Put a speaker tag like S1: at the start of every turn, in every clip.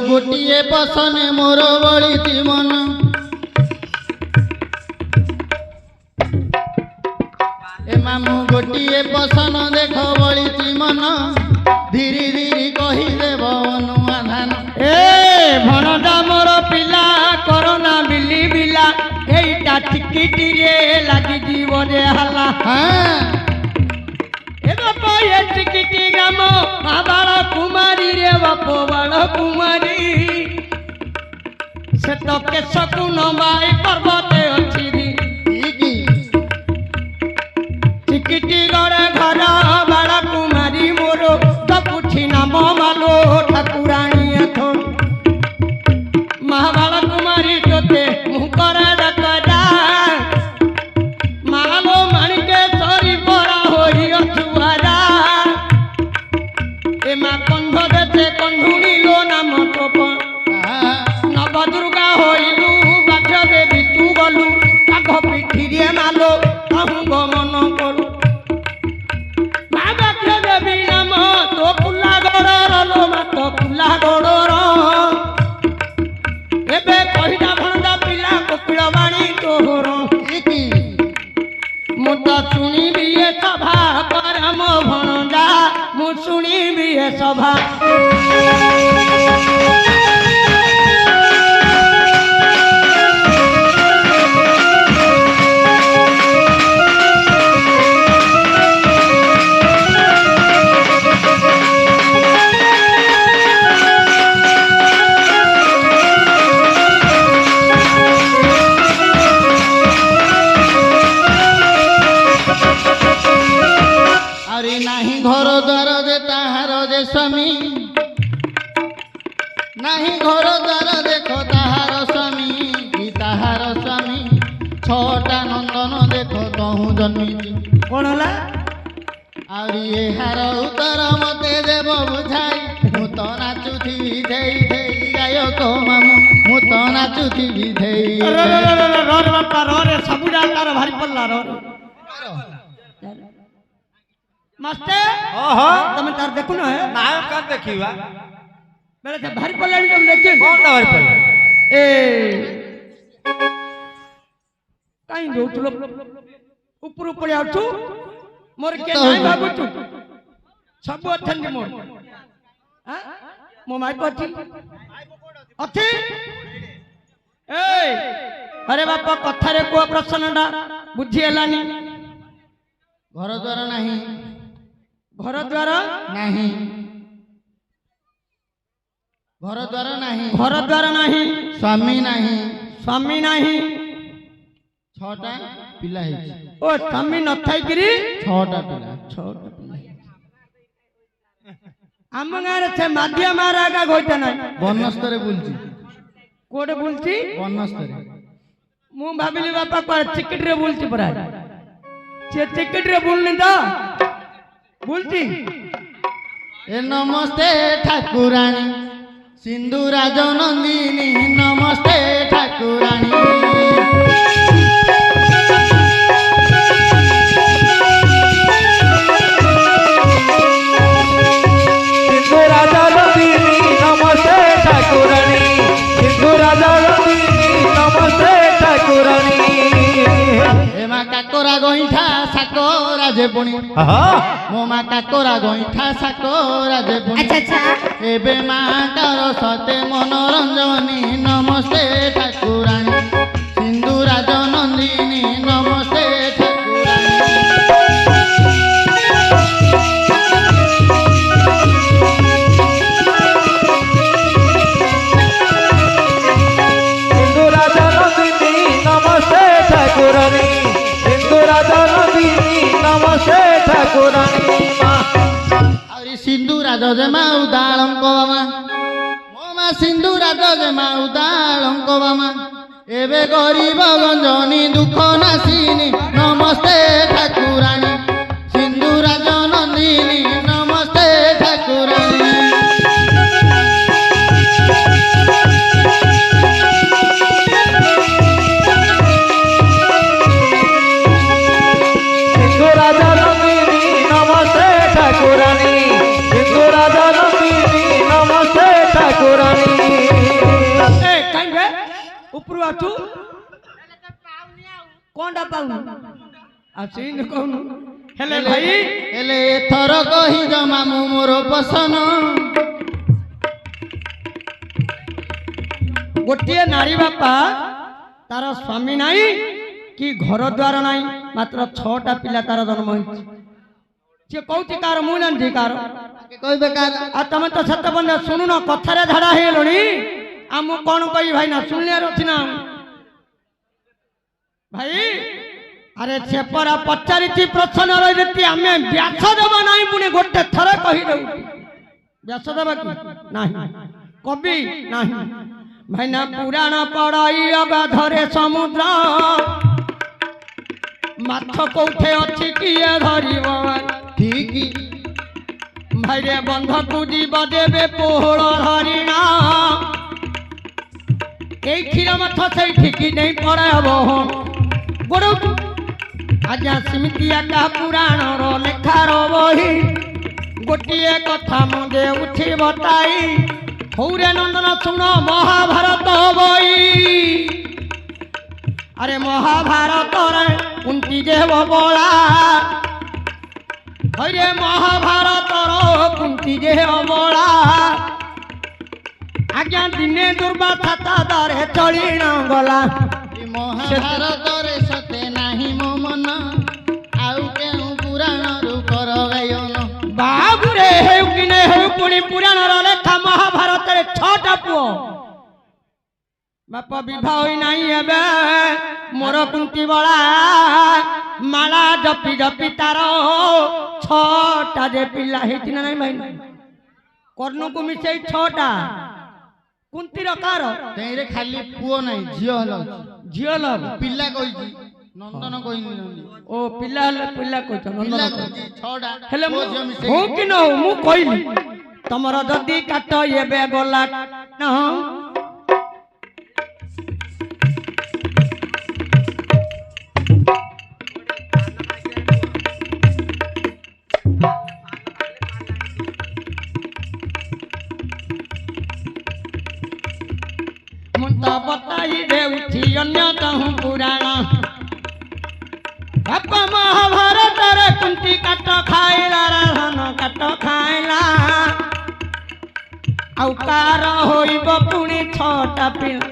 S1: गोटिए पसने मोर बड़ी मन ए मामू गोटिए पसन देख बड़ी मन धीरे धीरे कहीदेव अनुमान
S2: ए भणजा मोर पिला करना बिली बिला एटा टिकिटी रे लागी जीव रे हला ए बाप ये टिकिटी गाम बाळ कुमारी रे बाप बाळ कुमारी से तो केशकु नबाई पर्वते अछि टिकिटी गरे घर बाळ कुमारी मोर तपुठी नाम मालो ठाकुराणी अथो महाबाळ कुमारी तोते मुकर डकरा मालो माणिके सरी परा होई अछुआरा ए मा कंध देते कंधुनी लो नाम तोप नव दुर्गा होइलु बाध्य देवी तू गलु आघ पिठी रे मालो आहु गमन करू बाध्य देवी नाम तो पुला गडर लो मात पुला गडर एबे कहिदा भणदा पिला कोकिल बाणी तोहर मु तो सुनिबी ए सभा परम भणदा मु सुनिबी ए सभा
S1: घर द्वार दे ताहार जे स्वामी नाही घर द्वार देखो ताहार स्वामी कि ताहार स्वामी छटा नंदन देखो कहूँ जन्मी
S2: कौन है
S1: आउरी ए हार उतर मते देव बुझाई मु तो नाचुथी धेई धेई गायक मामू मु तो नाचुथी धेई
S2: रो बापा रो रे सबुडा तार भारी पल्ला रो मास्टर
S3: ओहो
S2: तुम तार देखु न है
S3: ना का देखिवा
S2: मेरे से भारी पल्ला तुम देखिए
S3: कौन ना भारी पल्ला
S2: ए काई जोतलो ऊपर ऊपर आछू मोर के नाही भाबुचू सब अथन मोर हां मो माई पथी अथी ए अरे बापा कथा रे को प्रश्नडा बुझी हलानी
S1: घर द्वार नाही
S2: घर द्वार
S1: नाही घर द्वार नाही
S2: घर द्वार नाही
S1: स्वामी नाही
S2: स्वामी नाही
S1: छटा पिला है
S2: ओ स्वामी न थाई गिरी
S1: छटा पिला
S2: आम गाँव से माधिया महाराजा गोइता ना
S1: बनस्तरे बुलची
S2: कोडे बुलची
S1: बनस्तरे
S2: मु भाबिली बापा को टिकट रे बुलची परा से टिकट रे बुलनी दा बुलची
S1: ए नमस्ते ठाकुराणी सिंधु राजनंदिनी नमस्ते ठाकुराणी
S3: सिंधु राजनंदिनी नमस्ते ठाकुराणी सिंधु राजनंदिनी नमस्ते ठाकुराणी
S1: मा काकोरा गईठा साकोरा जे पुणी मो मा काकोरा गईठा साकोरा जे पुणी एबे मा कर सते मनोरंजनी नमस्ते ठाकुराणी सिंधु राजनंदिनी नमस्ते ठाकुराणी
S3: सिंधु राजनंदिनी नमस्ते ठाकुराणी सिंधु राजनंदिनी नमस्ते ठाकुराणी
S1: आउरी सिंधु राज जे मा उदाळंक बामा मो मा सिंधु राज जे मा उदाळंक बामा एबे गरीब गंजनी दुख नासिनी नमस्ते ठाकुराणी सिंधु राजनंदिनी नमस्ते ठाकुराणी
S3: सिंधु राजनंदिनी नमस्ते ठाकुराणी सिंधु राजनंदिनी नमस्ते ठाकुराणी
S2: କାହିଁକି ଉପରୁ ଆଛୁ କଣଟା ପାଉନୁ ଆସିନି କହୁନୁ ହେଲେ ଭାଇ
S1: ହେଲେ ଏଥର କହି ଜମା ମୁଁ ମୋର ପସନ
S2: ଗୋଟିଏ ନାରୀ ବାପା ତାର ସ୍ୱାମୀ ନାହିଁ କି ଘର ଦ୍ୱାର ନାହିଁ ମାତ୍ର 6ଟା ପିଲା ତାର ଜନ୍ମ ହେଇଛି ସେ କହୁଛି କାହାର ମୁଁ ଜାଣିଛି କାହାର
S1: କହିବେ କାହାର
S2: ଆଉ ତମେ ତ ସେତେ ବন্ধ ଶୁଣୁନ କଥାରେ ଝାଡ଼ା ହେଇଗଲଣି ଆଉ ମୁଁ କଣ କହିବି ଭାଇ ନା ଶୁଣିବାର ଅଛି ନା ଭାଇ ଆରେ ସେ ପରା ପଚାରିଛି ପ୍ରଶ୍ନ ରହିଛି ଆମେ ବ୍ୟାସ ଦେବ ନାହିଁ ପୁଣି ଗୋଟେ ଥର କହିଦେଉ ବ୍ୟାସ ଦେବ କି ନାହିଁ କବି ନାହିଁ ଭାଇନା ପୁରାଣ ପଢାଇ ଅଗାଧରେ ସମୁଦ୍ର ମାଛ କୋଉଠେ ଅଛି କିଏ ଧରିବ
S1: ଠିକ
S2: ଭାଇରେ ବନ୍ଧକୁ ଯିବ ଦେବେ ପୋହଳ ହରିଣା এই ক্ষীর মাছ সেইঠিকি নেই পড়াব গোড় আজ্ঞা সেমিতি একা পুরাণর লেখার বহি গোটিয়ে কথা মধ্যে উঠি বতাই হৌরে নন্দন শুণ মহাভারত বই আরে মহাভারতরে কুন্তি যে বলা হইরে মহাভারতর কুন্তি যে অবলা আজ্ঞা দিনে দুর্বাসা তাদারে চলিণ গলা
S1: ମହାଭାରତରେ ସତେ ନାହିଁ ମୋ ମନ ଆଉ କେଉଁ ପୁରାଣରୁ କର ଗାୟନ
S2: ବାବୁରେ ହେଉ କି ନେ ହେଉ ପୁଣି ପୁରାଣର ଲେଖା ମହାଭାରତରେ 6ଟା ପୁଅ ବାପ ବିବାହ ହୋଇ ନାହିଁ ଏବେ ମୋର କୁନ୍ତି ବଳା ମାଳା ଜପି ଜପି ତାର 6ଟା ଯେ ପିଲା ହେଇଛି ନା ନାହିଁ ଭାଇ କର୍ଣ୍ଣକୁ ମିଶେଇ 6ଟା କୁନ୍ତିର କାର
S1: ତେଇରେ ଖାଲି ପୁଅ ନାହିଁ ଝିଅ ହେଲା
S2: ଝିଅ ଲବ
S1: ପିଲା କହିଛି ନନ୍ଦନ କହିନି
S2: ଓ ପିଲା ହେଲେ ପିଲା କହିଛ
S1: ପିଲା
S2: ନନ୍ଦନ
S1: କହିଛି 6ଟା
S2: ହେଲେ
S1: ପୁଅ ଝିଅ ମିଶେଇ
S2: ହଉ କି ନ ହଉ ମୁଁ କହିଲି ତମର ଯଦି କାଟ ଏବେ ଗଲା ନା मुंता बताई देउछि अन्यतः पुराण बाप महाभारत रे कुंती काट खाइला राधन काट खाइला आउ कार होइब पुणी 6टा पिला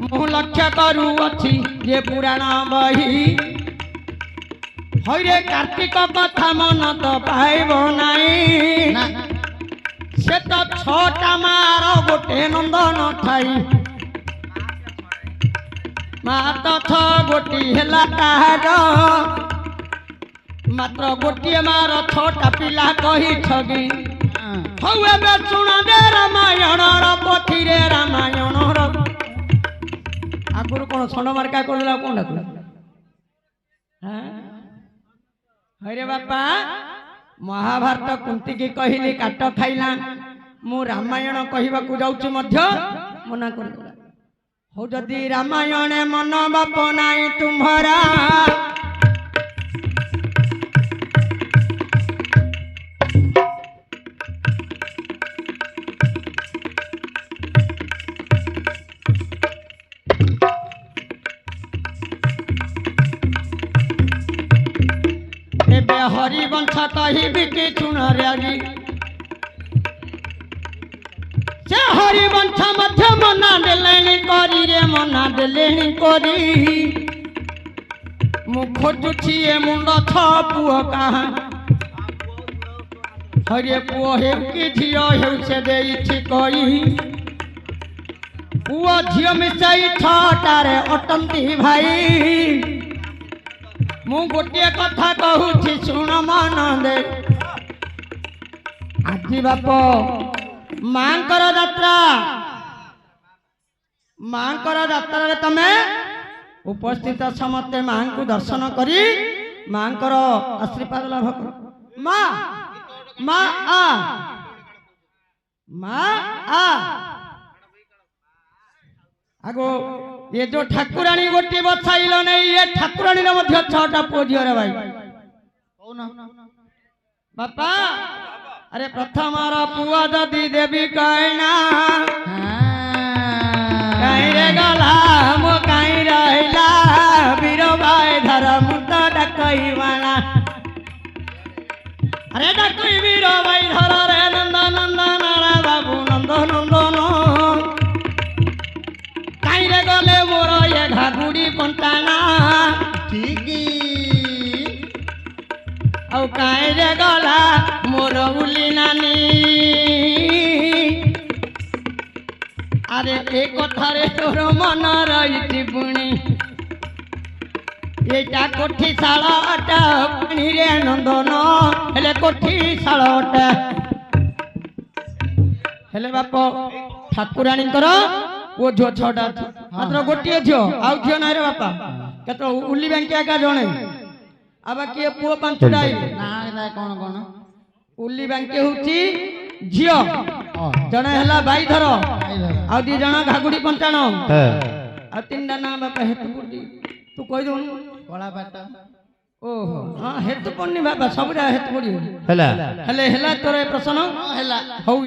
S2: मु लक्ष्य करू अछि जे पुराण बही हइरे कार्तिक कथा मन तो पाइब नाही
S1: ନା
S2: से तो 6टा मार गोटे नंदन ठाई मा तो 6 गोटी हेला ताहार मात्र गोटे मार 6टा पिला कही छगी हौ एबे सुन दे रामायण र पोथी रे रामायण र आगुर कोन सोंड मार्का करला कोन डाकला हां हरे बापा महाभारत कुंती की कहली काट खाइला मु रामायण कहवाकू जाऊँ मध्य मना कर हो जदि रामायण मन बाप नाई तुम्हारा एबे हरिवंश कहबी कि सुन रे से हरिवंश मध्य मना देलेनी करी रे मना देलेनी करी मु खोजुछि ए मुंड 6 पुओ कहा हरे पुओ हे कि झियो हे से देइछि कई पुओ झियो मिसाई 6टारे अटंती भाई मु गोटे कथा कहूछि सुन मन दे आजी बाप मांकर यात्रा रे तमे उपस्थित समस्ते मां को दर्शन करी मांकर आशीर्वाद लाभ कर मां मां आ मां आ आगो ये जो ठाकुराणी गोटी बसाइल नहीं ये ठाकुराणी रे मध्य 6टा पुओ झियो रे भाई बापा अरे प्रथम पुआ ददी देवी कहना କାହିଁରେ ଗଲା ମୋ କାହିଁ ରହିଲା ବୀର ଭାଇ ଧର ମୁତ ଡାକଇବାଣା আরে ডাকুই বীর ভাই ধর রে নন্দ নন্দন রে বাবু নন্দ নন্দন কাইরে গলে মোর এ ঘাগুড়ি পন্টানা
S1: ঠিকই
S2: ଆଉ କାଇରେ ଗଲା ମୋର ଉଲି ନାନୀ ଆରେ ଏ କଥାରେ ତୋର ମନ ରହିଛି ପୁଣି ଏଇଟା କୋଠି ଶାଳଟା ପାଣିରେ ନନ୍ଦନ ହେଲେ କୋଠି ଶାଳଟା ହେଲେ ବାପ ଠାକୁରାଣୀଙ୍କର ଓ ଝିଅ ଛଅଟା ମାତ୍ର ଗୋଟିଏ ଝିଅ ଆଉ ଝିଅ ନାହିଁ ରେ ବାପା କେତେ ଉଲି ବାଙ୍କି ଏକା ଜଣେ ଆଉ ବାକି ଏ ପୁଅ ପାଞ୍ଚଟା ଆଇଲେ
S1: ନା ଏଟା କଣ କଣ
S2: ଉଲି ବାଙ୍କି ହଉଛି ଝିଅ ଜଣେ ହେଲା ବାଇଧର ଆଉ ଦି ଜଣ ଘାଗୁଡି ପଞ୍ଚାଣ ଆଉ ତିନିଟା ନା ବାପା ହେତୁ ବୁଡି ତୁ କହିଦଉନୁ
S1: କଳା ପାଟ
S2: ଓହୋ ହଁ ହେତୁ ପଡନି ବାପା ସବୁଟା ହେତୁ ପଡିବ
S3: ହେଲା
S2: ହେଲେ ହେଲା ତୋର ଏ ପ୍ରଶ୍ନ
S1: ହେଲା
S2: ହଉ